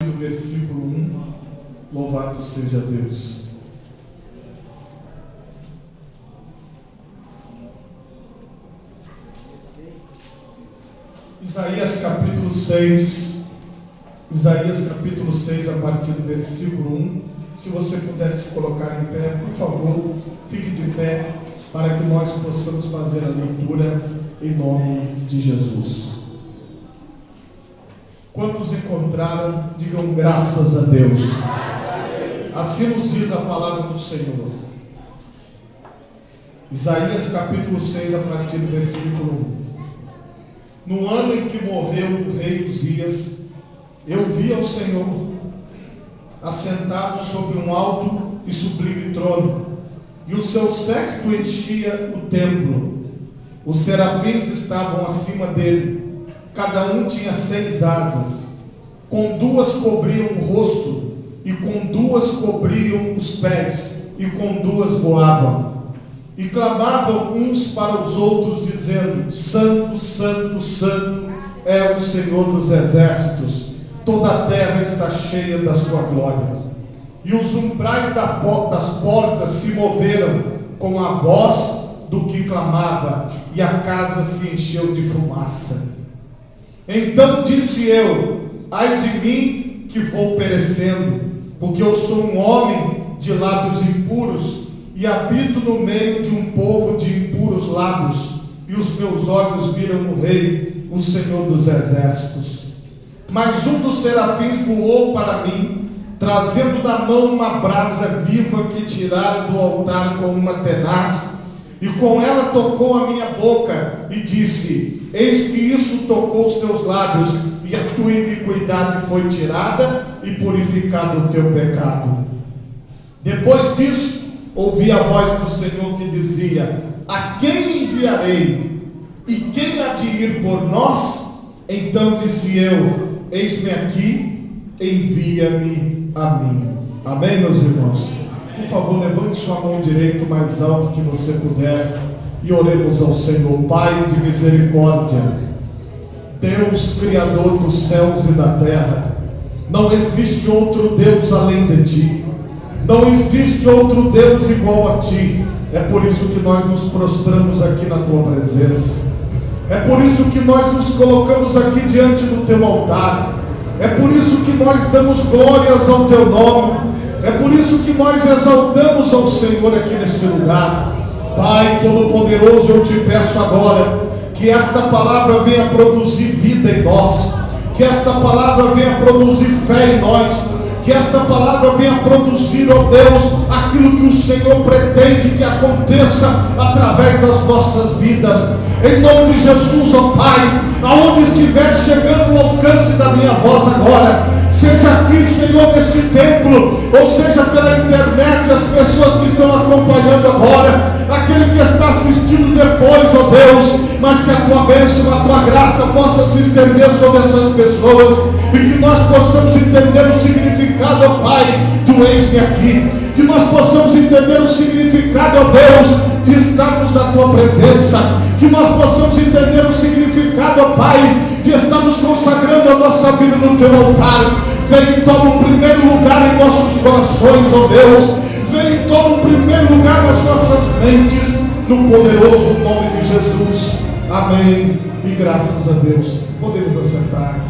do versículo 1. Louvado seja Deus. Isaías capítulo 6, a partir do versículo 1. Se você puder se colocar em pé, por favor, fique de pé, para que nós possamos fazer a leitura em nome de Jesus. Quantos encontraram, digam graças a Deus. Assim nos diz a palavra do Senhor. Isaías capítulo 6, a partir do versículo 1. No ano em que morreu o rei Uzias, eu vi ao Senhor assentado sobre um alto e sublime trono, e o seu séquito enchia o templo. Os serafins estavam acima dele, cada um tinha 6 asas, com 2 cobriam o rosto, e com 2 cobriam os pés, e com 2 voavam. E clamavam uns para os outros, dizendo: Santo, Santo, Santo é o Senhor dos exércitos, toda a terra está cheia da sua glória. E os umbrais das portas se moveram com a voz do que clamava, e a casa se encheu de fumaça. Então disse eu: ai de mim, que vou perecendo, porque eu sou um homem de lábios impuros, e habito no meio de um povo de impuros lábios, e os meus olhos viram o Rei, o Senhor dos exércitos. Mas um dos serafins voou para mim, trazendo na mão uma brasa viva que tirara do altar com uma tenaz, e com ela tocou a minha boca e disse: eis que isso tocou os teus lábios, e a tua iniquidade foi tirada e purificado o teu pecado. Depois disso, ouvi a voz do Senhor que dizia: a quem enviarei? E quem há de ir por nós? Então disse eu: eis-me aqui, envia-me a mim. Amém, meus irmãos? Por favor, levante sua mão direita o mais alto que você puder e oremos ao Senhor. Pai de misericórdia, Deus Criador dos céus e da terra, não existe outro Deus além de Ti, não existe outro Deus igual a Ti. É por isso que nós nos prostramos aqui na Tua presença. É por isso que nós nos colocamos aqui diante do Teu altar. É por isso que nós damos glórias ao Teu nome. É por isso que nós exaltamos ao Senhor aqui neste lugar. Pai Todo-Poderoso, eu Te peço agora que esta palavra venha produzir vida em nós, que esta palavra venha produzir fé em nós, que esta palavra venha produzir, ó Deus, aquilo que o Senhor pretende que aconteça através das nossas vidas. Em nome de Jesus, ó Pai, aonde estiver chegando o alcance da minha voz agora, seja aqui, Senhor, neste templo, ou seja pela internet, as pessoas que estão acompanhando agora, aquele que está assistindo depois, ó Deus, mas que a Tua bênção, a Tua graça possa se estender sobre essas pessoas, e que nós possamos entender o significado, ó Pai, do eis-me aqui, que nós possamos entender o significado, ó Deus, de estarmos na Tua presença, que nós possamos entender o significado, ó Pai, de estarmos consagrando a nossa vida no Teu altar. Vem e toma o primeiro lugar em nossos corações, ó Deus. Vem e toma o primeiro lugar nas nossas mentes, no poderoso nome de Jesus. Amém. E graças a Deus. Podemos assentar.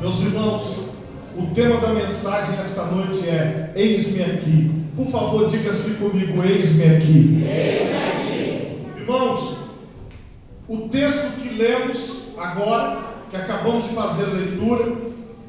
Meus irmãos, o tema da mensagem esta noite é: eis-me aqui. Por favor, diga assim comigo: eis-me aqui. Eis-me aqui. Irmãos, o texto que lemos agora, que acabamos de fazer a leitura,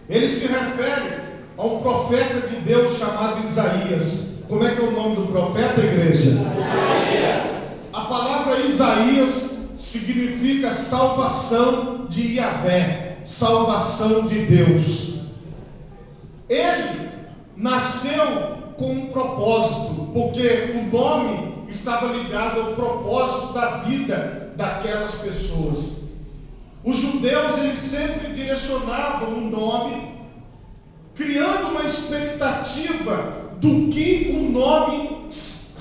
ele se refere a um profeta de Deus chamado Isaías. Como é que é o nome do profeta, igreja? Isaías. A palavra Isaías significa salvação de Yahvé, salvação de Deus. Ele nasceu com um propósito, porque o nome estava ligado ao propósito da vida daquelas pessoas. Os judeus, eles sempre direcionavam um nome, criando uma expectativa do que o nome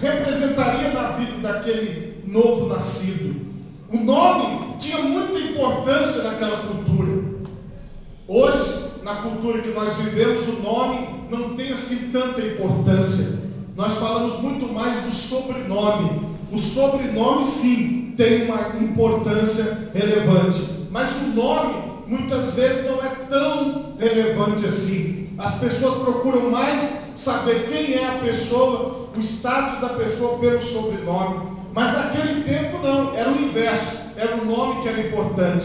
representaria na vida daquele novo nascido. O nome tinha muita importância naquela cultura. na cultura que nós vivemos, o nome não tem assim tanta importância. Nós falamos muito mais do sobrenome. O sobrenome, sim, tem uma importância relevante, mas o nome muitas vezes não é tão relevante assim. As pessoas procuram mais saber quem é a pessoa, o status da pessoa pelo sobrenome. Mas naquele tempo não, era o inverso, era o nome que era importante.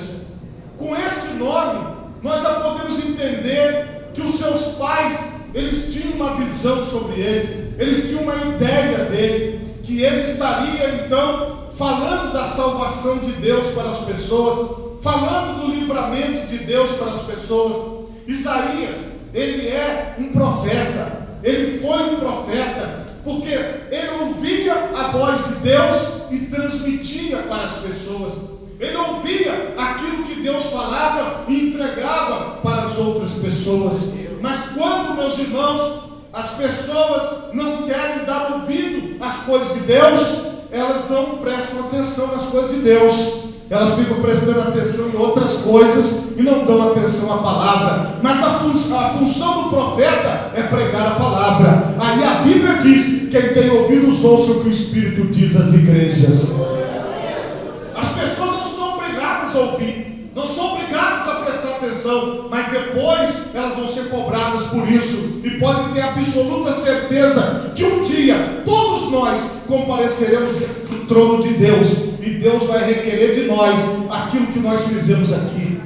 Com este nome, nós já podemos entender que os seus pais, eles tinham uma visão sobre ele, eles tinham uma ideia dele, que ele estaria então falando da salvação de Deus para as pessoas, falando do livramento de Deus para as pessoas. Isaías, ele é um profeta, ele foi um profeta, porque ele ouvia a voz de Deus e transmitia para as pessoas. Ele ouvia aquilo que Deus falava e entregava para as outras pessoas. Mas quando, meus irmãos, as pessoas não querem dar ouvido às coisas de Deus, elas não prestam atenção nas coisas de Deus. Elas ficam prestando atenção em outras coisas e não dão atenção à palavra. Mas a função do profeta é pregar a palavra. Aí a Bíblia diz: quem tem ouvidos ouça o que o Espírito diz às igrejas. As pessoas não são obrigadas a ouvir, não são obrigadas a prestar atenção, mas depois elas vão ser cobradas por isso, e podem ter absoluta certeza que um dia todos nós compareceremos diante do trono de Deus, e Deus vai requerer de nós aquilo que nós fizemos aqui.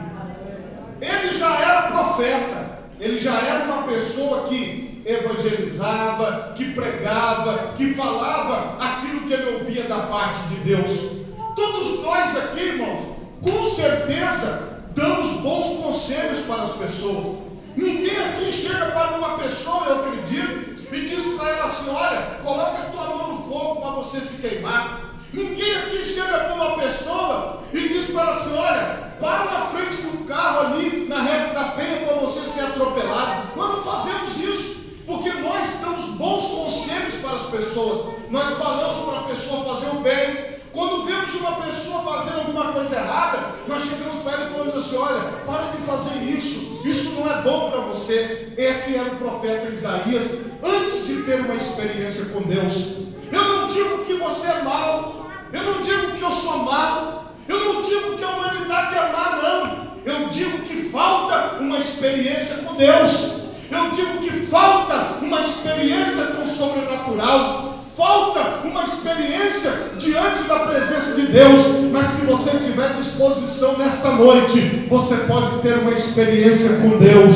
Ele já era profeta, ele já era uma pessoa que evangelizava, que pregava, que falava aquilo que ele ouvia da parte de Deus. Todos nós aqui, irmãos, com certeza damos bons conselhos para as pessoas. Ninguém aqui chega para uma pessoa, eu acredito, e diz para ela assim: olha, coloca a tua mão no fogo para você se queimar. Ninguém aqui chega para uma pessoa e diz para ela assim: olha, para na frente do carro ali na reta da Penha para você ser atropelado. Nós não fazemos isso, porque nós damos bons conselhos para as pessoas. Nós falamos para a pessoa fazer o bem. Quando vemos uma pessoa fazendo alguma coisa errada, nós chegamos para ela e falamos assim: olha, para de fazer isso não é bom para você. Esse era o profeta Isaías antes de ter uma experiência com Deus. Eu não digo que você é mau, eu não digo que eu sou mau, eu não digo que a humanidade é má, não. Eu digo que falta uma experiência com Deus. Eu digo que falta uma experiência com o sobrenatural. Falta uma experiência diante da presença de Deus. Mas se você tiver disposição nesta noite, você pode ter uma experiência com Deus.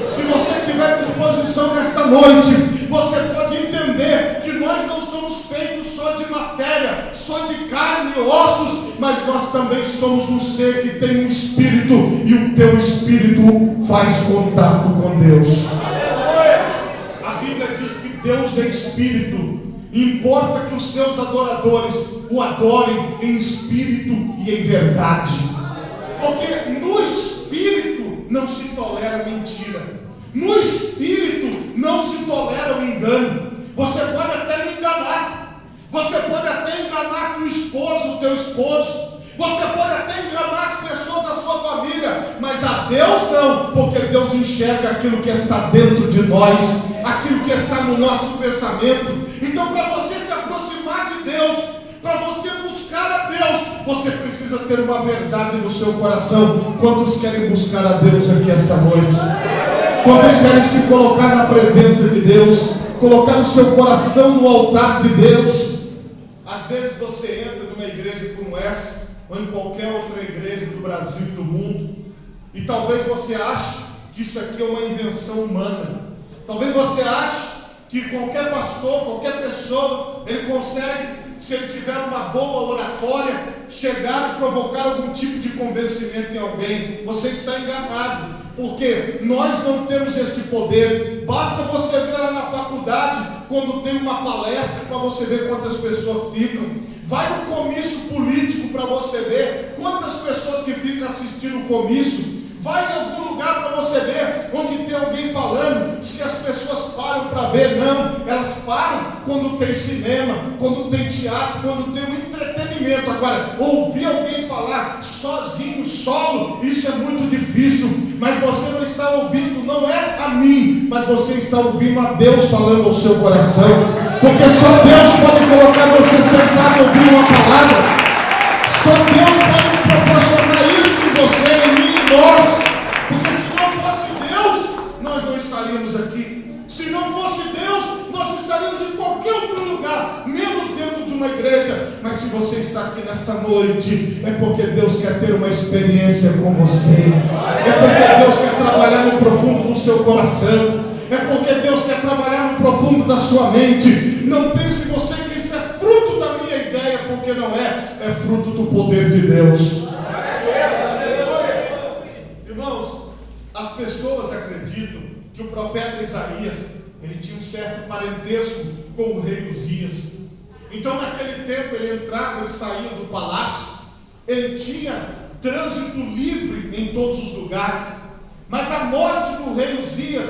Se você tiver disposição nesta noite, você pode entender que nós não somos feitos só de matéria, só de carne e ossos, mas nós também somos um ser que tem um espírito, e o teu espírito faz contato com Deus. A Bíblia diz que Deus é espírito. Importa que os seus adoradores o adorem em espírito e em verdade, porque no espírito não se tolera mentira, no espírito não se tolera o engano. Você pode até me enganar, você pode até enganar teu esposo, o teu esposo, você pode até enganar as pessoas da sua família, mas a Deus não, porque Deus enxerga aquilo que está dentro de nós, aquilo que está no nosso pensamento. Então, para você se aproximar de Deus, para você buscar a Deus, você precisa ter uma verdade no seu coração. Quantos querem buscar a Deus aqui esta noite? Quantos querem se colocar na presença de Deus, colocar o seu coração no altar de Deus? Às vezes você entra numa igreja como essa, ou em qualquer outra igreja do Brasil e do mundo, e talvez você ache que isso aqui é uma invenção humana. Talvez você ache que qualquer pastor, qualquer pessoa, ele consegue, se ele tiver uma boa oratória, chegar e provocar algum tipo de convencimento em alguém. Você está enganado, porque nós não temos este poder. Basta você ver lá na faculdade, quando tem uma palestra, para você ver quantas pessoas ficam. Vai no comício político para você ver quantas pessoas que ficam assistindo o comício. Vai em algum lugar para você ver onde tem alguém falando, se as pessoas param para ver. Não, elas param quando tem cinema, quando tem teatro, quando tem um entretenimento. entretenimento. Agora, ouvir alguém falar sozinho, solo, isso é muito difícil. Mas você não está ouvindo, não é a mim, mas você está ouvindo a Deus falando ao seu coração. Porque só Deus pode colocar você sentado ouvindo uma palavra. Só Deus pode proporcionar isso em você, em mim, em nós. Porque se não fosse Deus, nós não estaríamos aqui. Se não fosse Deus, nós estaríamos em qualquer outro lugar, menos dentro de uma igreja. Mas se você está aqui nesta noite, é porque Deus quer ter uma experiência com você. É porque Deus quer trabalhar no profundo do seu coração. É porque Deus quer trabalhar no profundo da sua mente. Não pense você que isso é fruto da minha ideia, porque não é. É fruto do poder de Deus. Irmãos, as pessoas acreditam que o profeta Isaías, ele tinha um certo parentesco com o rei Uzias. Então naquele tempo ele entrava e saía do palácio, ele tinha trânsito livre em todos os lugares. Mas a morte do rei Uzias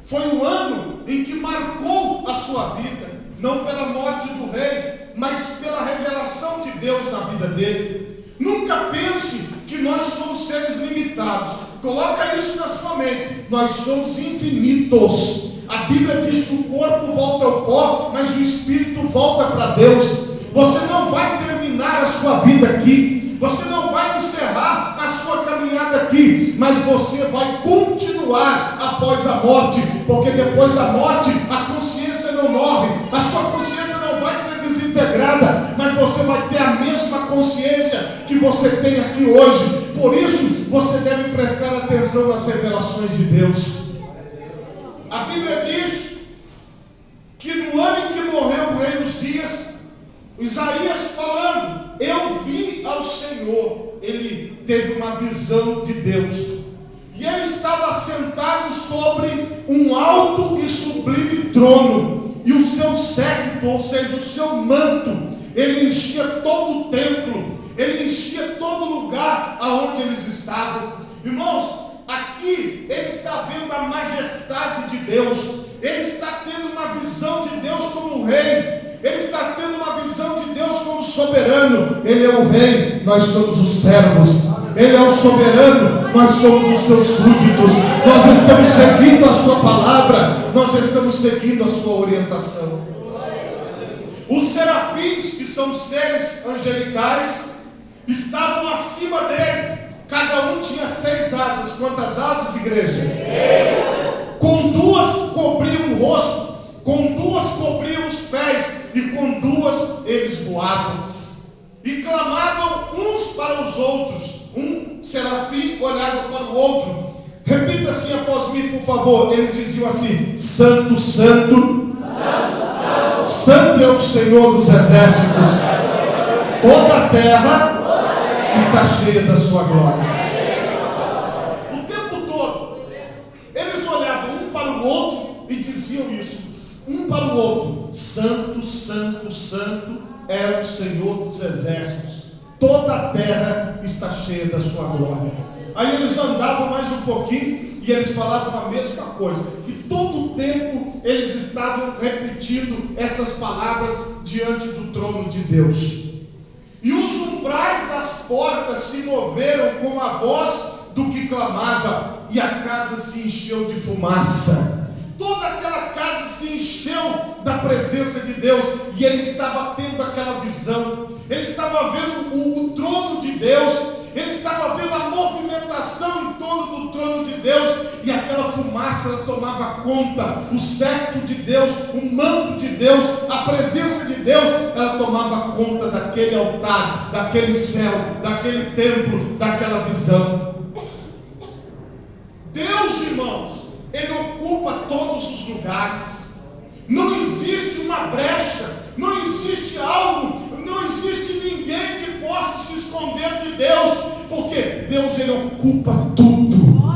foi o ano em que marcou a sua vida, não pela morte do rei, mas pela revelação de Deus na vida dele. Nunca pense que nós somos seres limitados. Coloca isso na sua mente. Nós somos infinitos. A Bíblia diz que o corpo volta ao pó, mas o espírito volta para Deus. Você não vai terminar a sua vida aqui. Você não vai encerrar a sua caminhada aqui, mas você vai continuar após a morte, porque depois da morte a consciência não morre, a sua consciência não vai ser desintegrada, mas você vai ter a mesma consciência que você tem aqui hoje. Por isso você deve prestar atenção nas revelações de Deus. A Bíblia diz que no ano em que morreu o rei Uzias, Isaías falando, eu vi ao Senhor. Ele teve uma visão de Deus, e ele estava sentado sobre um alto e sublime trono, e o seu séquito, ou seja, o seu manto, ele enchia todo o templo, ele enchia todo lugar aonde eles estavam. Irmãos, aqui ele está vendo a majestade de Deus, ele está tendo uma visão de Deus como rei, ele está tendo uma visão de Deus como soberano. Ele é o rei, nós somos os servos. Ele é o soberano, nós somos os seus súditos. Nós estamos seguindo a sua palavra, nós estamos seguindo a sua orientação. Os serafins, que são seres angelicais, estavam acima dele. Cada um tinha 6 asas. Quantas asas, igreja? 6. Com 2 cobriam o rosto, com 2 cobriam os pés, e com 2 eles voavam. E clamavam uns para os outros. Um serafim olhava para o outro. Repita assim após mim, por favor. Eles diziam assim: Santo, Santo, Santo, Santo é o Senhor dos exércitos. Toda a terra está cheia da sua glória. O tempo todo eles olhavam um para o outro e diziam isso, um para o outro: Santo, Santo, Santo é o Senhor dos exércitos. Toda a terra está cheia da sua glória. Aí eles andavam mais um pouquinho e eles falavam a mesma coisa. E todo o tempo eles estavam repetindo essas palavras diante do trono de Deus. E os umbrais das portas se moveram com a voz do que clamava, e a casa se encheu de fumaça. Toda aquela casa se encheu da presença de Deus, e ele estava tendo aquela visão. Ele estava vendo o trono de Deus, ele estava vendo a movimentação em torno do trono de Deus, e aquela fumaça ela tomava conta, o séquito de Deus, o manto de Deus, a presença de Deus, ela tomava conta daquele altar, daquele céu, daquele templo, daquela visão. Deus, irmãos, Ele ocupa todos os lugares. Não existe uma brecha, não existe algo, não existe ninguém que possa se esconder de Deus, porque Deus, Ele ocupa tudo.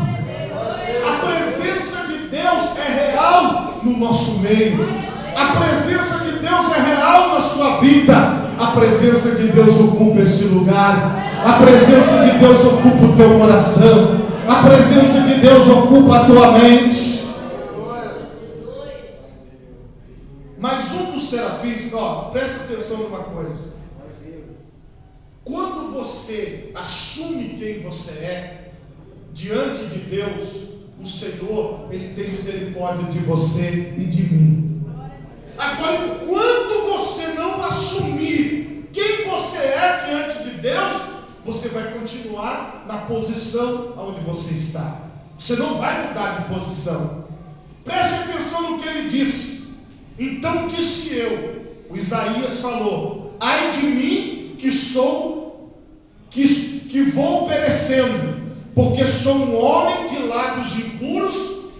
A presença de Deus é real no nosso meio. A presença de Deus é real na sua vida. A presença de Deus ocupa esse lugar. A presença de Deus ocupa o teu coração. A presença de Deus ocupa a tua mente. Mas um dos serafins, presta atenção numa coisa. Quando você assume quem você é, diante de Deus, o Senhor, Ele tem misericórdia de você e de mim. Agora, enquanto você não assumir quem você é diante de Deus, você vai continuar na posição onde você está. Você não vai mudar de posição. Preste atenção no que ele disse. Então disse eu, o Isaías falou: ai de mim que vou perecendo, porque sou um homem de lábios impuros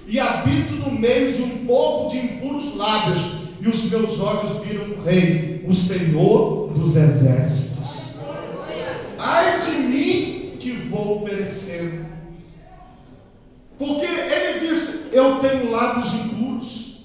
e habito no meio de um povo de impuros lábios, e os meus olhos viram o Rei, o Senhor dos exércitos. Ai de mim que vou perecendo. Porque ele disse: eu tenho lábios impuros,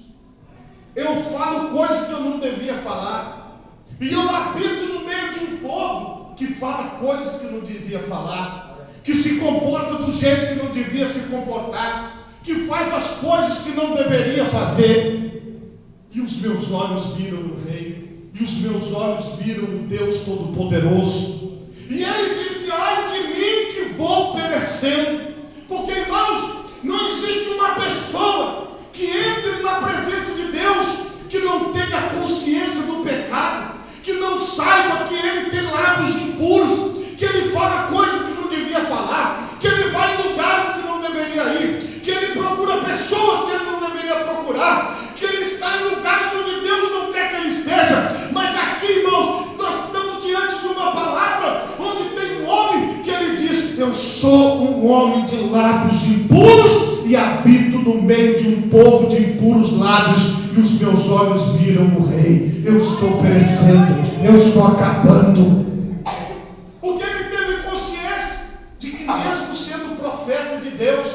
eu falo coisas que eu não devia falar, e eu habito no meio de um povo que fala coisas que não devia falar, que se comporta do jeito que não devia se comportar, que faz as coisas que não deveria fazer. E os meus olhos viram o Rei, e os meus olhos viram o Deus Todo-Poderoso. E ele disse: ai de mim que vou perecendo. Porque, irmãos, não existe uma pessoa que entre na presença de Deus que não tenha consciência do pecado, que não saiba que ele tem lábios impuros, que ele fala coisas que não devia falar, que ele vai em lugares que não deveria ir, que ele procura pessoas que ele não deveria procurar, que ele está em lugares onde Deus não quer que ele esteja. Mas aqui, irmãos, nós estamos diante de uma palavra onde tem um homem que ele diz: eu sou um homem de lábios impuros e habito no meio de um povo de impuros lábios, e os meus olhos viram o Rei. Eu estou perecendo, eu estou acabando. Porque ele teve consciência de que, mesmo sendo profeta de Deus,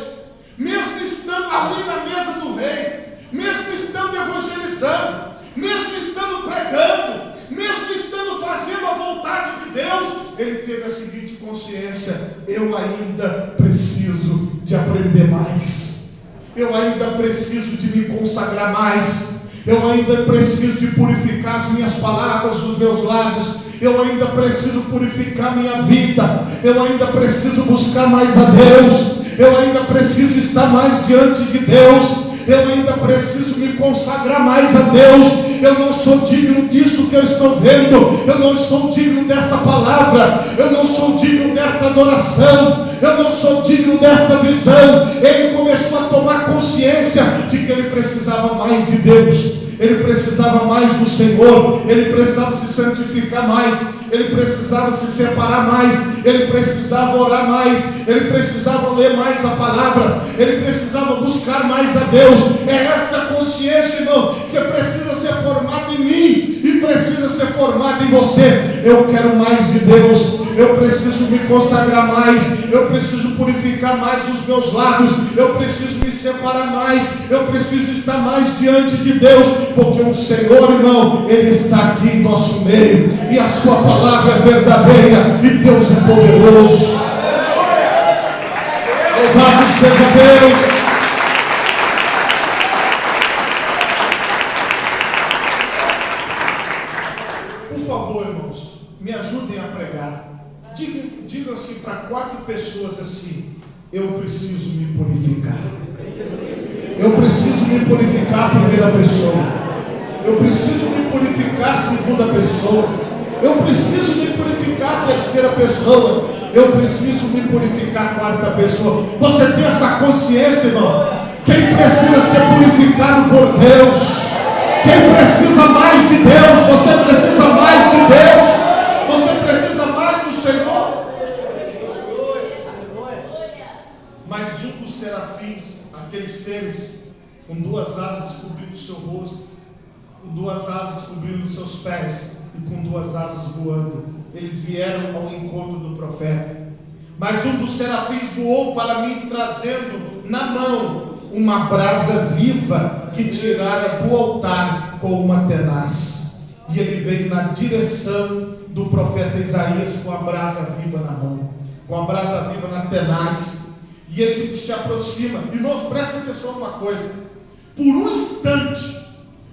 mesmo estando ali na mesa do Rei, mesmo estando evangelizando, mesmo estando pregando, mesmo estando fazendo a vontade de Deus, ele teve a seguinte consciência: eu ainda preciso de aprender mais, eu ainda preciso de me consagrar mais, eu ainda preciso de purificar as minhas palavras, os meus lábios, eu ainda preciso purificar minha vida, eu ainda preciso buscar mais a Deus, eu ainda preciso estar mais diante de Deus, eu ainda preciso me consagrar mais a Deus. Eu não sou digno disso que eu estou vendo, eu não sou digno dessa palavra, eu não sou digno desta adoração, eu não sou digno desta visão. Ele começou a tomar consciência de que ele precisava mais de Deus, ele precisava mais do Senhor, ele precisava se santificar mais, ele precisava se separar mais, ele precisava orar mais, ele precisava ler mais a palavra, ele precisava buscar mais a Deus. É esta consciência, irmão, que precisa ser formada em mim e precisa ser formada em você. Eu quero mais de Deus, eu preciso me consagrar mais, eu preciso purificar mais os meus lábios, eu preciso me separar mais, eu preciso estar mais diante de Deus, porque o Senhor, irmão, Ele está aqui em nosso meio, e a sua palavra é verdadeira, e Deus é poderoso. Louvado seja Deus. Me ajudem a pregar. Digam assim para 4 pessoas assim: eu preciso me purificar. Eu preciso me purificar, primeira pessoa. Eu preciso me purificar, segunda pessoa. Eu preciso me purificar, terceira pessoa. Eu preciso me purificar, quarta pessoa. Você tem essa consciência, irmão? Quem precisa ser purificado por Deus? Quem precisa mais de Deus? Você precisa mais de Deus? Você precisa mais do Senhor? Mas um dos serafins, aqueles seres com 2 asas cobrindo o seu rosto, com 2 asas cobrindo os seus pés e com 2 asas voando, eles vieram ao encontro do profeta. Mas um dos serafins voou para mim, trazendo na mão uma brasa viva que tirara do altar com uma tenaz. E ele veio na direção do profeta Isaías com a brasa viva na mão, com a brasa viva na tenaz. E ele se aproxima. Irmãos, presta atenção numa coisa: por um instante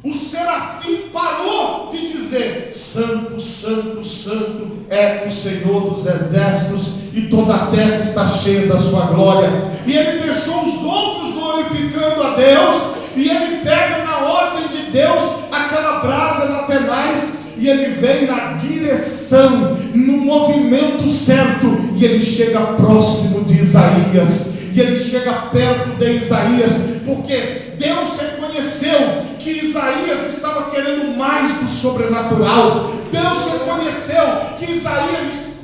o serafim parou de dizer: santo, santo, santo é o Senhor dos exércitos, e toda a terra está cheia da sua glória. E ele deixou os outros glorificando a Deus, e ele pega na ordem de Deus aquela brasa na tenaz, e ele vem na direção, no movimento certo, e ele chega próximo de Isaías, e ele chega perto de Isaías, porque Deus reconheceu que Isaías estava querendo mais do sobrenatural. Deus reconheceu que Isaías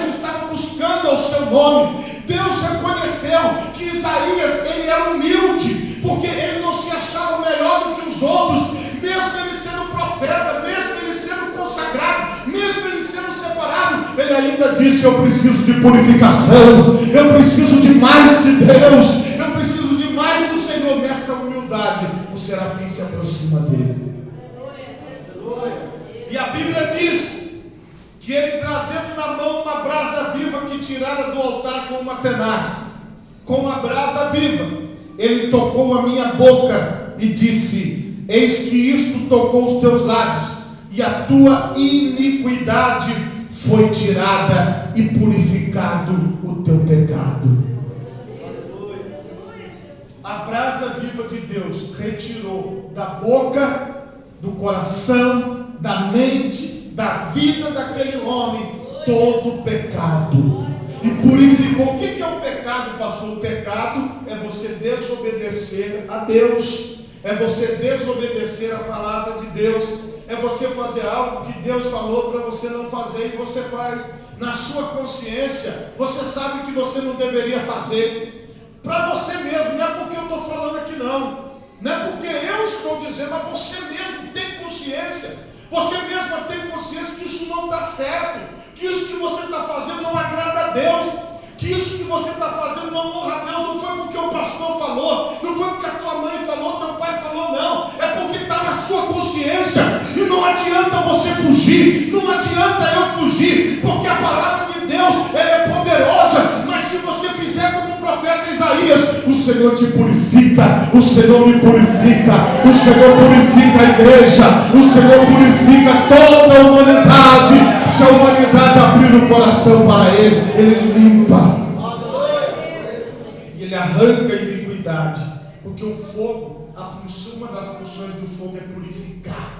estava buscando ao seu nome. Deus reconheceu que Isaías, ele era humilde, porque ele não se achava melhor do que os outros, mesmo ele sendo profeta, mesmo ele sendo consagrado, mesmo ele sendo separado. Ele ainda disse: eu preciso de purificação, eu preciso de mais de Deus, eu preciso de mais do Senhor. Nesta humildade, o serafim se aproxima dele, e a Bíblia diz que ele, trazendo na mão uma brasa viva que tirara do altar com uma tenaz, com a brasa viva, ele tocou a minha boca e disse: eis que isto tocou os teus lábios, e a tua iniquidade foi tirada, e purificado o teu pecado. A brasa viva de Deus retirou da boca, do coração, da mente, da vida daquele homem todo o pecado, e purificou. O que é o pecado, pastor? O pecado é você desobedecer a Deus, é você desobedecer a palavra de Deus, é você fazer algo que Deus falou para você não fazer, e você faz na sua consciência. Você sabe que você não deveria fazer, para você mesmo. Não é porque eu estou falando aqui, não é porque eu estou dizendo, mas você mesmo tem consciência, você mesmo tem consciência que isso não está certo, que isso que você está fazendo não agrada a Deus, que isso que você está fazendo não honra a Deus. Não foi porque o pastor falou, não foi porque a tua mãe falou, teu pai falou, não, é porque está na sua consciência. E não adianta você fugir, não adianta eu fugir, porque a palavra de Deus, ela é poderosa. Mas se você fizer como o profeta Isaías, o Senhor te purifica, o Senhor me purifica, o Senhor purifica a igreja, o Senhor purifica toda a humanidade. Se a humanidade abrir o coração para Ele, Ele limpa, e Ele arranca a iniquidade, porque o fogo, uma das funções do fogo é purificar.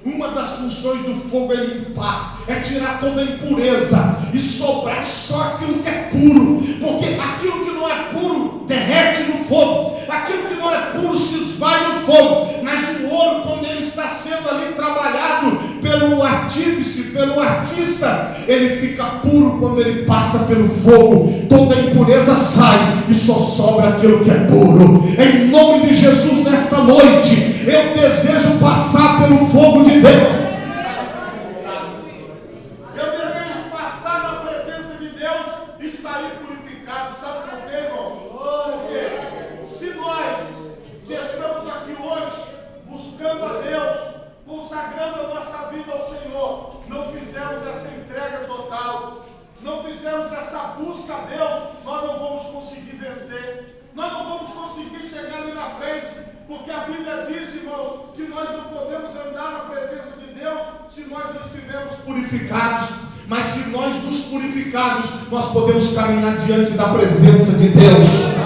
Uma das funções do fogo é limpar, é tirar toda a impureza e sobrar só aquilo que é puro, porque aquilo que não é puro derrete no fogo, aquilo que não é puro se esvai no fogo. Mas o ouro, quando ele está sendo ali trabalhado pelo artífice, pelo artista, ele fica puro quando ele passa pelo fogo. Toda a impureza sai e só sobra aquilo que é puro. Em nome de Jesus, nesta noite, eu desejo passar pelo fogo de Deus. Eu desejo passar na presença de Deus e sair purificado. Sabe por quê, irmãos? Porque se nós que estamos aqui hoje buscando a Deus, consagrando a nossa vida ao Senhor, não fizermos essa entrega total, não fizermos essa busca a Deus, nós não vamos conseguir vencer, nós não vamos conseguir chegar ali na frente, porque a Bíblia diz, irmãos, que nós não podemos andar na presença de Deus se nós não estivermos purificados. Mas se nós nos purificarmos, nós podemos caminhar diante da presença de Deus.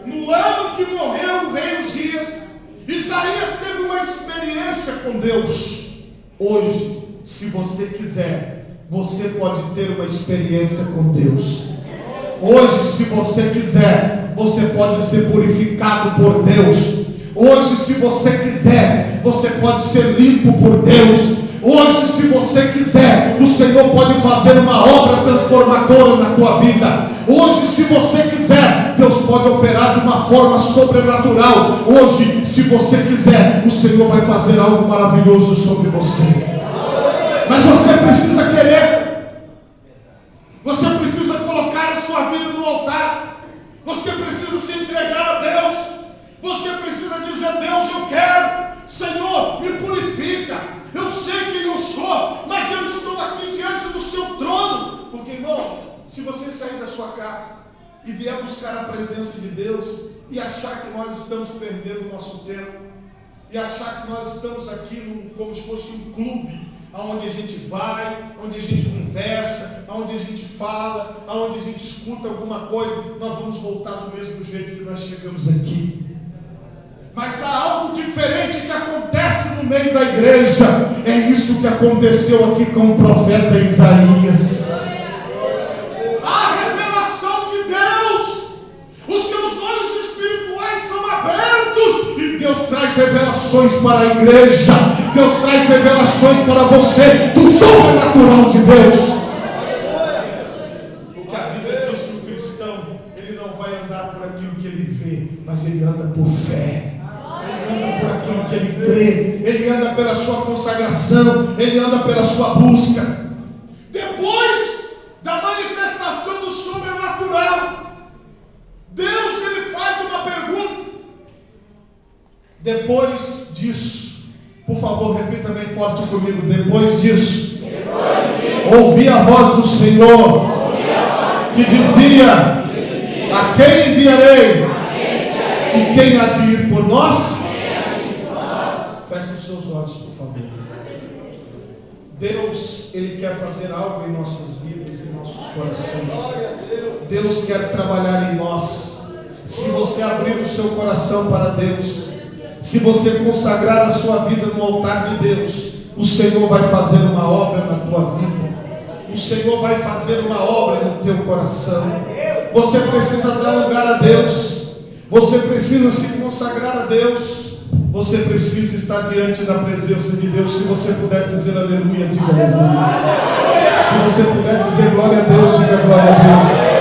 No ano que morreu o rei Uzias, Isaías teve uma experiência com Deus. Hoje, se você quiser, você pode ter uma experiência com Deus. Hoje, se você quiser, você pode ser purificado por Deus. Hoje, se você quiser, você pode ser limpo por Deus. Hoje, se você quiser, o Senhor pode fazer uma obra transformadora na tua vida. Hoje, se você quiser, Deus pode operar de uma forma sobrenatural. Hoje, se você quiser, o Senhor vai fazer algo maravilhoso sobre você. Mas você precisa querer. Você precisa colocar a sua vida no altar. Você precisa se entregar a Deus. Você precisa dizer: Deus, eu quero. Senhor, me purifica. Eu sei quem eu sou, mas eu estou aqui diante do seu trono. Porque, irmão, se você sair da sua casa e vier buscar a presença de Deus e achar que nós estamos perdendo o nosso tempo, e achar que nós estamos aqui como se fosse um clube, aonde a gente vai, onde a gente conversa, aonde a gente fala, aonde a gente escuta alguma coisa, nós vamos voltar do mesmo jeito que nós chegamos aqui. Mas há algo diferente que acontece no meio da igreja. É isso que aconteceu aqui com o profeta Isaías. A revelação de Deus, os seus olhos espirituais são abertos e Deus traz revelações para a igreja. Deus traz revelações para você do sobrenatural de Deus. Porque a Bíblia diz que o cristão, ele não vai andar por aquilo que ele vê, mas ele anda por fé. Ele anda por aquilo que ele crê, ele anda pela sua consagração, ele anda pela sua busca. Depois da manifestação do sobrenatural, Deus ele faz uma pergunta. Depois disso, por favor, repita bem forte comigo. Depois disso, ouvi a voz do Senhor que dizia: a quem enviarei? E quem há de ir por nós? Feche os seus olhos, por favor. Deus, ele quer fazer algo em nossas vidas, em nossos corações. Deus quer trabalhar em nós. Se você abrir o seu coração para Deus, se você consagrar a sua vida no altar de Deus, o Senhor vai fazer uma obra na tua vida. O Senhor vai fazer uma obra no teu coração. Você precisa dar lugar a Deus. Você precisa se consagrar a Deus. Você precisa estar diante da presença de Deus. Se você puder dizer aleluia, diga aleluia. Se você puder dizer glória a Deus, diga glória a Deus.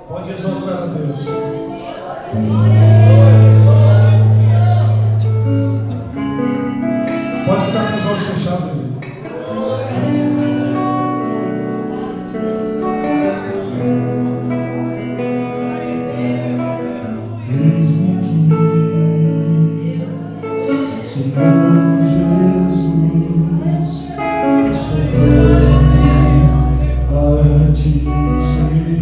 Pode exaltar a Deus. Pode ficar com os olhos fechados, amigo. Eis-me aqui, Senhor Jesus, estou pronto a te servir.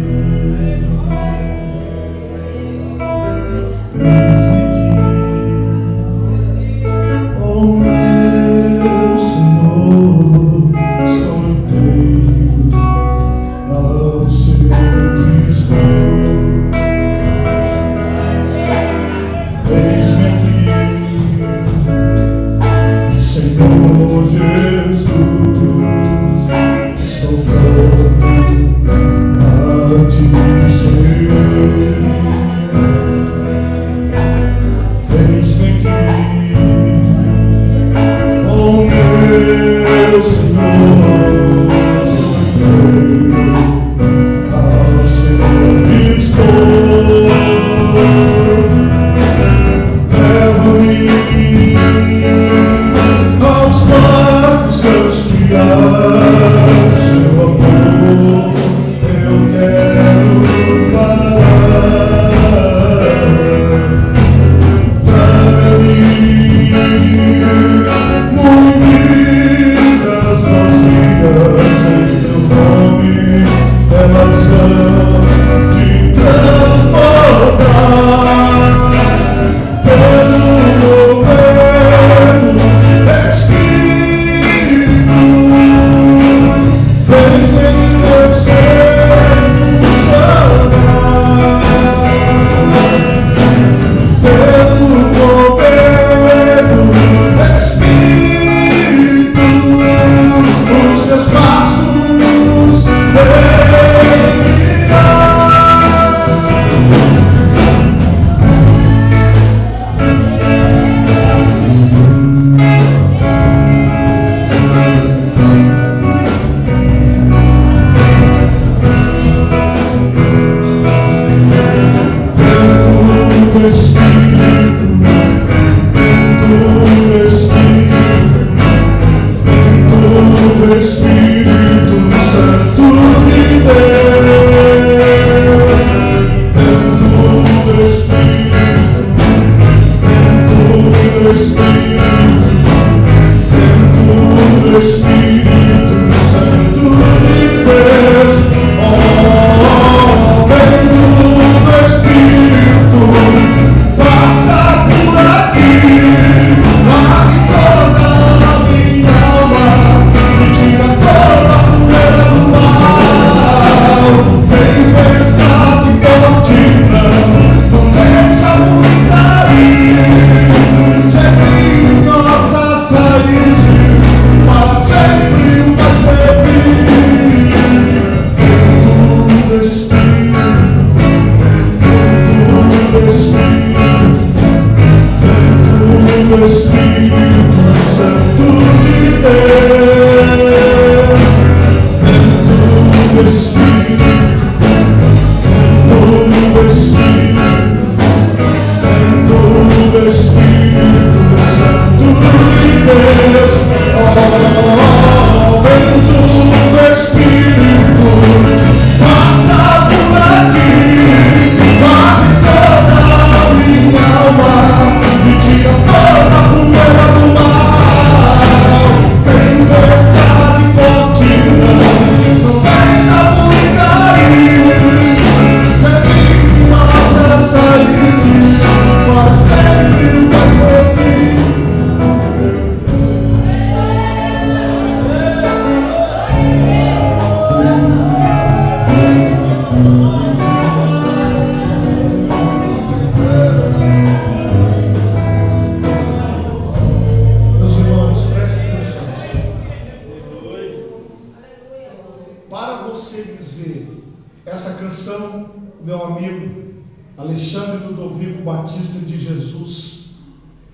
Alexandre Ludovico Batista de Jesus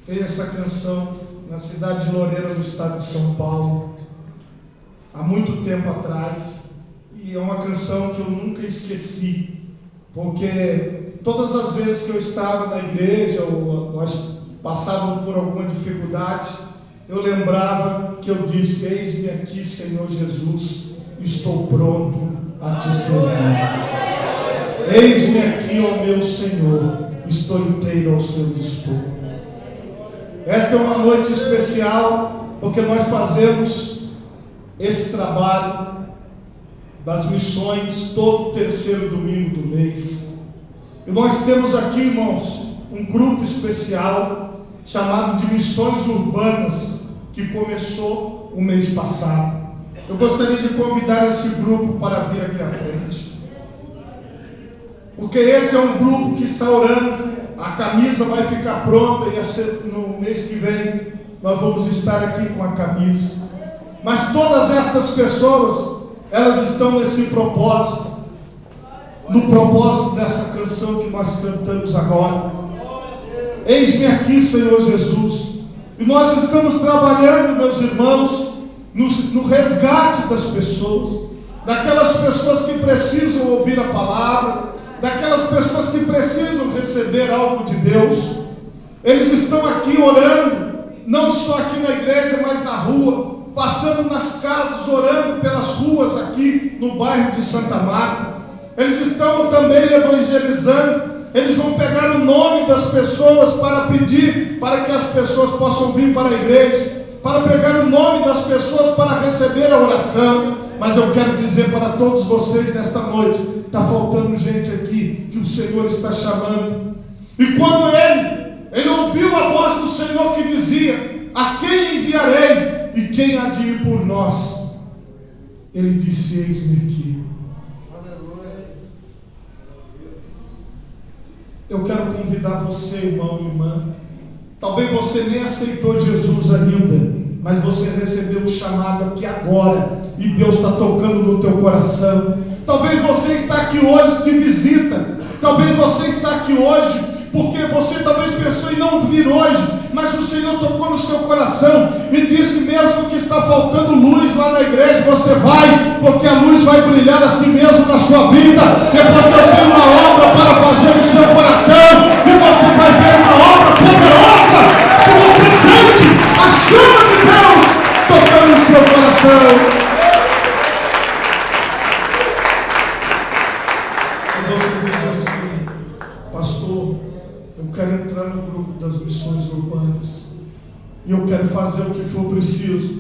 fez essa canção na cidade de Lorena, no estado de São Paulo, há muito tempo atrás, e é uma canção que eu nunca esqueci, porque todas as vezes que eu estava na igreja, ou nós passávamos por alguma dificuldade, eu lembrava que eu disse: eis-me aqui, Senhor Jesus, estou pronto a te servir. Eis-me aqui, ó meu Senhor, estou inteiro ao seu dispor. Esta é uma noite especial, porque nós fazemos esse trabalho das missões todo terceiro domingo do mês. E nós temos aqui, irmãos, um grupo especial chamado de Missões Urbanas, que começou o mês passado. Eu gostaria de convidar esse grupo para vir aqui à frente, porque esse é um grupo que está orando. A camisa vai ficar pronta e no mês que vem nós vamos estar aqui com a camisa. Mas todas estas pessoas, elas estão nesse propósito, no propósito dessa canção que nós cantamos agora. Eis-me aqui, Senhor Jesus. E nós estamos trabalhando, meus irmãos, no resgate das pessoas, daquelas pessoas que precisam ouvir a palavra, daquelas pessoas que precisam receber algo de Deus. Eles estão aqui orando, não só aqui na igreja, mas na rua, passando nas casas, orando pelas ruas aqui no bairro de Santa Marta. Eles estão também evangelizando. Eles vão pegar o nome das pessoas para pedir para que as pessoas possam vir para a igreja, para pegar o nome das pessoas para receber a oração. Mas eu quero dizer para todos vocês nesta noite: está faltando gente aqui que o Senhor está chamando. E quando ele ouviu a voz do Senhor que dizia: a quem enviarei e quem há de ir por nós? Ele disse: eis-me aqui. Eu quero convidar você, irmão e irmã. Talvez você nem aceitou Jesus ainda, mas você recebeu o chamado aqui agora, e Deus está tocando no teu coração. Talvez você está aqui hoje de visita. Talvez você está aqui hoje porque você talvez pensou em não vir hoje, mas o Senhor tocou no seu coração e disse: mesmo que está faltando luz lá na igreja, você vai, porque a luz vai brilhar assim mesmo na sua vida. É porque eu tenho uma obra para fazer no seu coração, e você vai ver uma obra poderosa se você sente a chama de Deus tocando no seu coração. Pastor, eu quero entrar no grupo das missões urbanas e eu quero fazer o que for preciso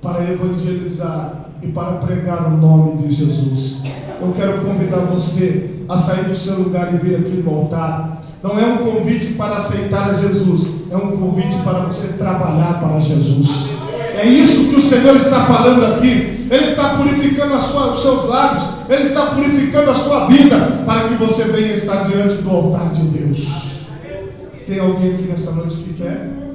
para evangelizar e para pregar o nome de Jesus. Eu quero convidar você a sair do seu lugar e vir aqui no altar. Não é um convite para aceitar a Jesus, é um convite para você trabalhar para Jesus. É isso que o Senhor está falando aqui. Ele está purificando os seus lábios, Ele está purificando a sua vida, para que você venha estar diante do altar de Deus. Tem alguém aqui nessa noite que quer?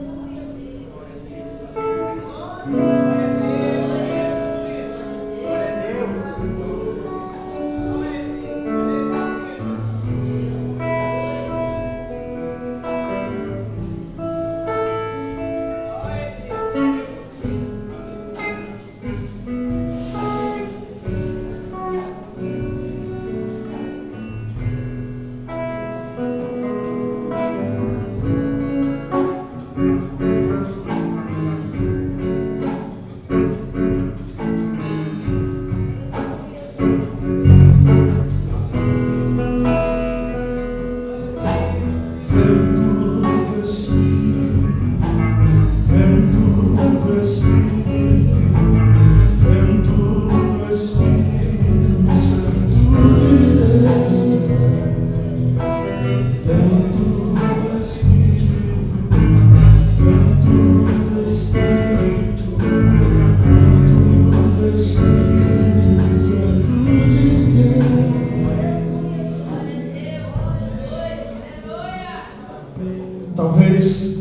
Talvez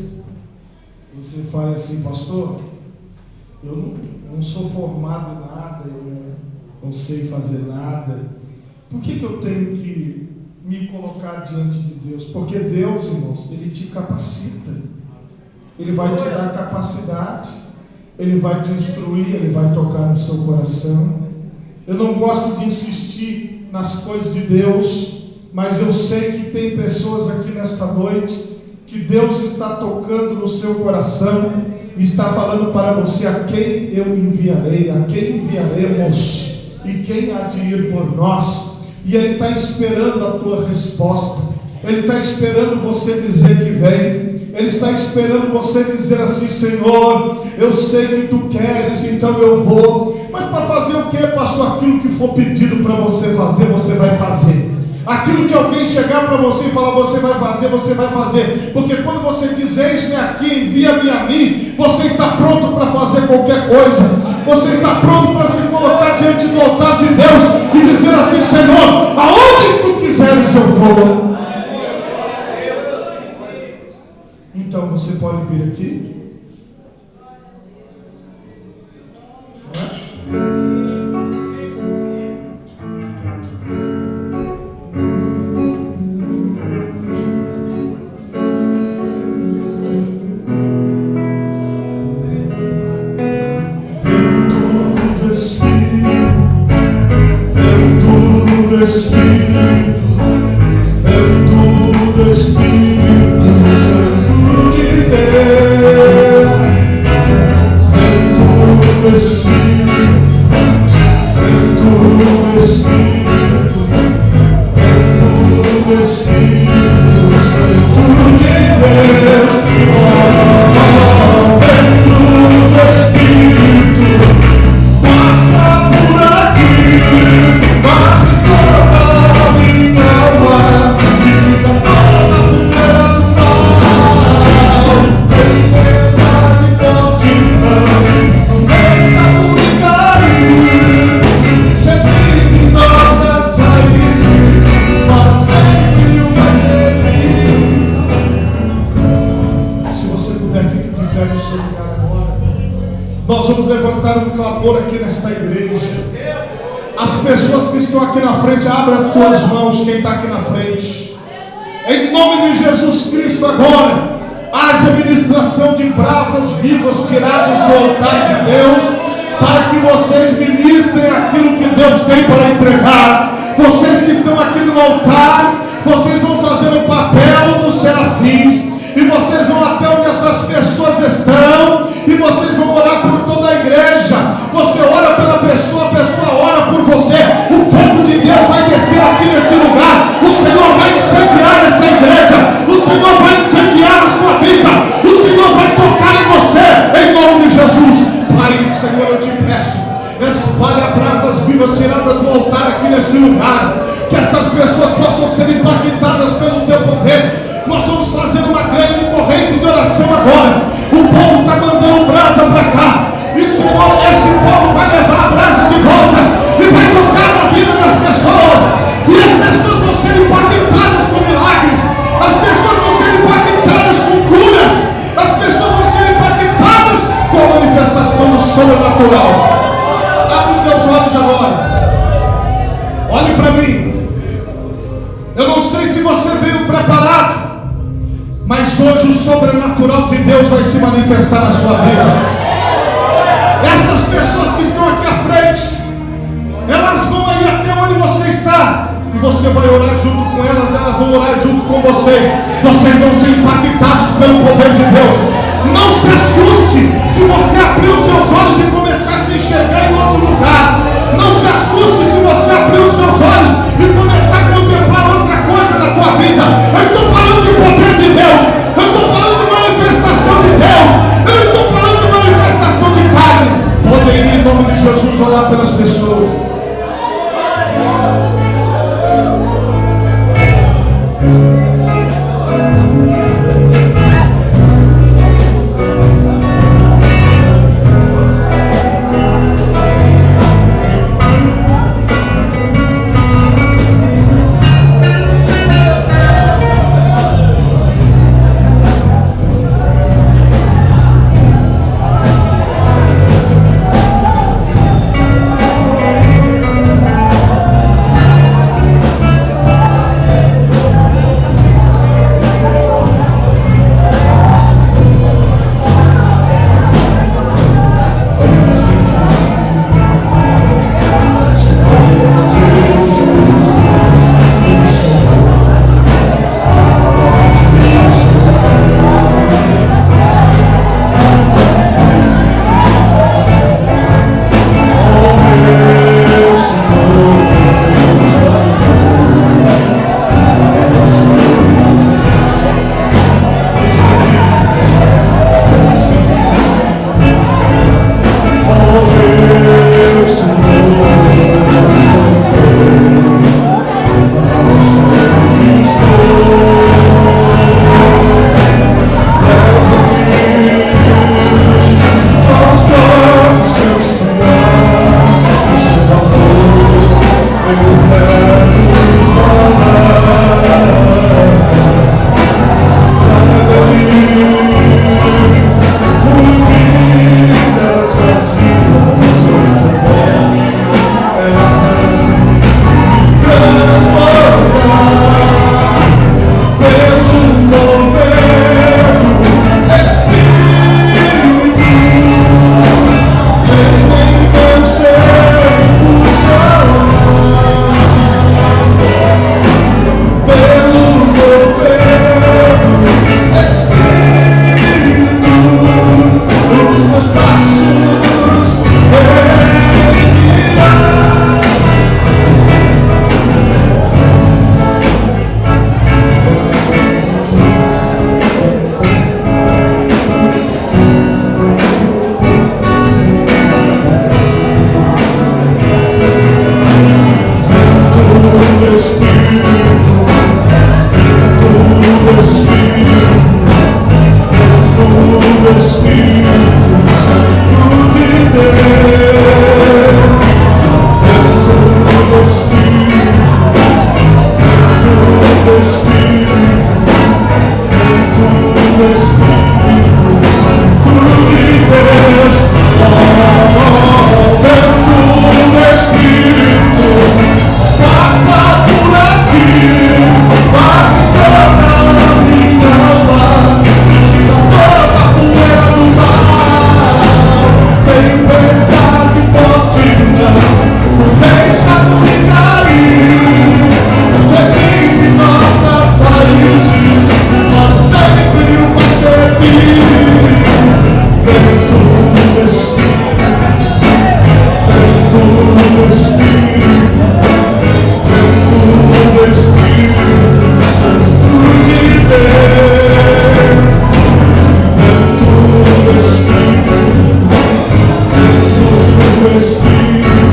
você fale assim: pastor, eu não sou formado em nada, eu não sei fazer nada, por que eu tenho que me colocar diante de Deus, porque Deus, irmãos, Ele te capacita, Ele vai te dar capacidade, Ele vai te instruir, Ele vai tocar no seu coração. Eu não gosto de insistir nas coisas de Deus, mas eu sei que tem pessoas aqui nesta noite que Deus está tocando no seu coração e está falando para você: a quem eu enviarei, a quem enviaremos e quem há de ir por nós. E Ele está esperando a tua resposta, Ele está esperando você dizer que vem, Ele está esperando você dizer assim: Senhor, eu sei que Tu queres, então eu vou. Mas para fazer o que, pastor? Aquilo que for pedido para você fazer, você vai fazer. Aquilo que alguém chegar para você e falar, você vai fazer. Porque quando você diz, eis-me aqui, envia-me a mim, você está pronto para fazer qualquer coisa. Você está pronto para se colocar diante do altar de Deus e dizer assim: Senhor, aonde Tu quiseres eu vou. Então você pode vir aqui. Abra as tuas mãos, quem está aqui na frente. Em nome de Jesus Cristo, agora haja ministração de brasas vivas tiradas do altar de Deus, para que vocês ministrem aquilo que Deus tem para entregar. Vocês que estão aqui no altar, vocês vão fazer o papel dos serafins, e vocês vão até onde essas pessoas estão, e vocês vão orar por toda a igreja. Você ora pela pessoa, a pessoa ora por você. O fogo de Deus vai descer aqui nesse lugar. O Senhor vai incendiar essa igreja. O Senhor vai incendiar a sua vida. O Senhor vai tocar em você, em nome de Jesus. Pai, Senhor, eu te peço, espalha brasas vivas tiradas do altar aqui nesse lugar, que estas pessoas possam ser impactadas pelo teu poder. Nós vamos fazer uma grande corrente de oração agora. O povo está mandando brasa para cá, e Senhor, esse povo vai levar a brasa de volta e vai tocar na vida das pessoas, e as pessoas vão ser impactadas com milagres, as pessoas vão ser impactadas com curas, as pessoas vão ser impactadas com a manifestação do sobrenatural. Abre teus olhos agora, olhe para mim. Eu não sei se você veio preparado, mas hoje o sobrenatural de Deus vai se manifestar na sua vida. Essas pessoas que estão aqui à frente, elas vão aí até onde você está, e você vai orar junto com elas, elas vão orar junto com você. Vocês vão ser impactados pelo poder de Deus. Não se assuste se você abrir os seus olhos e começar a se enxergar em outro lugar. Não se assuste se você abrir os seus olhos e começar a contemplar outra coisa na tua vida. Eu estou falando de poder de Deus, eu estou falando de manifestação de Deus, eu não estou falando de manifestação de carne. Podem ir em nome de Jesus orar pelas pessoas. do Espírito, do Espírito Santo de Deus, do Espírito, do Espírito, do Espírito Santo de Deus, vento do Espírito, passa por aqui, vai toda a minha alma, tira toda a poeira do mal, tempestade forte não deixa me cair, seguindo nossas raízes, para sempre o mais servir, vento do Espírito, vento do Espírito, o Espírito Santo de Deus, vento do Espírito, vento do Espírito,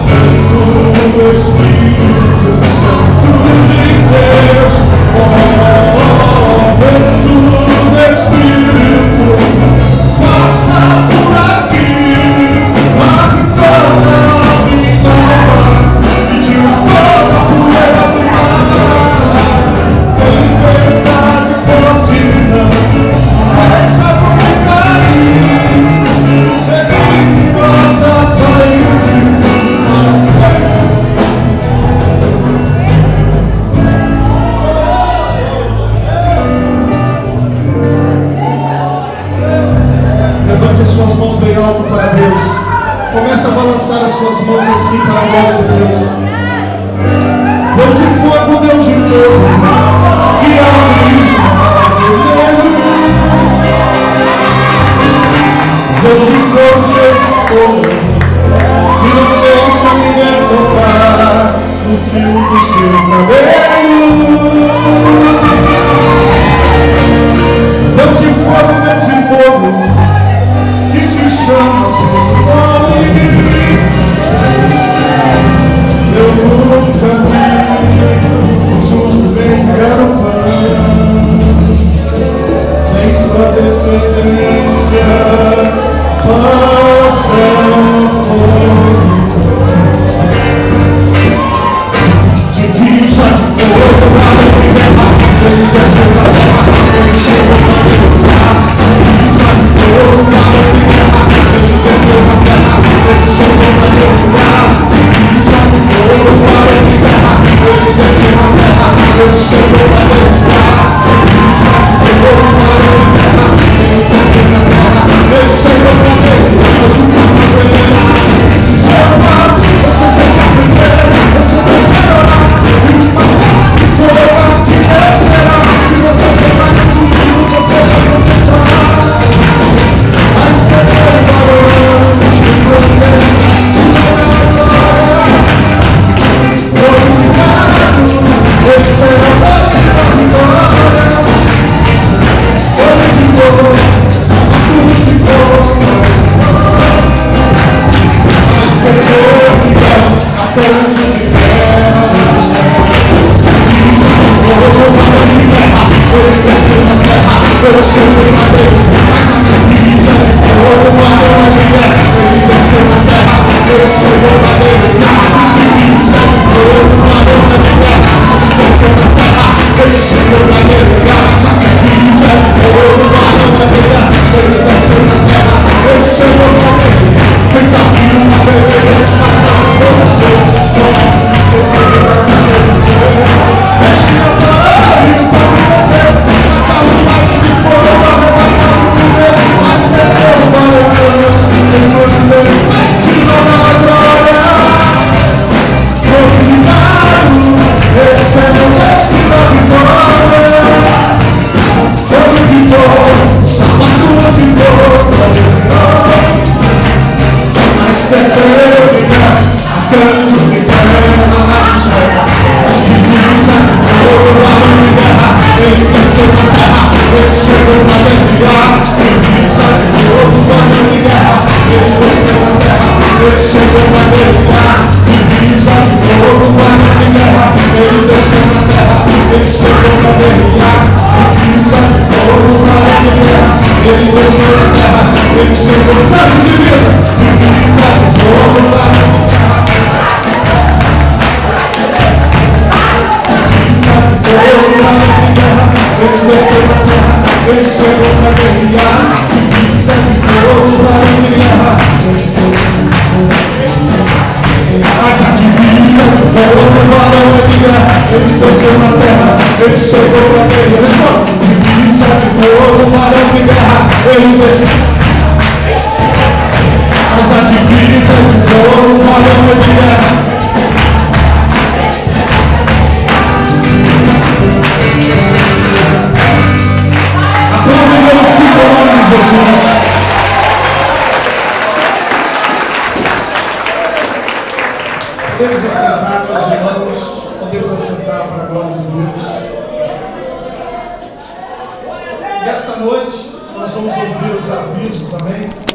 vento do Espírito Santo de Deus, vento do Espírito, passa por aqui, varre toda a minha alma e tira toda a poeira do mar, tempestade forte não deixa me cair, seguindo nossas raízes para sempre. Levante as suas mãos bem alto para Deus. Comece a balançar as suas mãos assim para a glória de Deus. Deus de fogo, Deus de fogo, que abre. Deus de fogo, que não deixa ninguém tocar no fio do seu cabelo. Deus de fogo, que te chama pelo nome. Eu nunca vi um justo brincar o pão, nem sua descendência passa fome. Divisa de fogo para me levar, ele desceu da terra, ele chegou para me levar. Divisa de fogo para me levar, ele desceu da terra, ele chegou para me levar. Divisa de fogo para me levar, ele desceu da terra, ele chegou para me levar. Divisa de fogo para me levar, ele desceu da terra, ele chegou para me levar. Você tem que aprender, você tem que adorar. Fogo que descerá, se você pegar no futuro, você vai contemplar. A esquecer o valor, providência, glorificado, esse é o nosso vitória. Ele ficou, tudo ficou. A esquecer o vitória, apenas o que quer. Ele desceu na terra, eu chego na Deus, mas a divisa é o valor da vida. Ele desceu na terra, eu chego na Deus, mas a divisa é o valor da vida. Ele desceu na terra, eu chego na Deus, mas a divisa é o valor da vida. Ele desceu na terra, eu chego na Deus, fez a vida uma vez, passado por você, Sábado de desceu na terra, ele chegou na divisa de fogo para ele desceu na terra, ele chegou para guerrear, divisa de fogo para guerrear. Mas a divisa de fogo para guerrear, ele desceu na terra, ele chegou para guerrear. Divisa de fogo para guerrear, ele desceu. Mas a divisa de fogo para guerrear. Podemos assentar, meus irmãos, podemos assentar para a glória de Deus. Nesta noite, nós vamos ouvir os avisos, amém?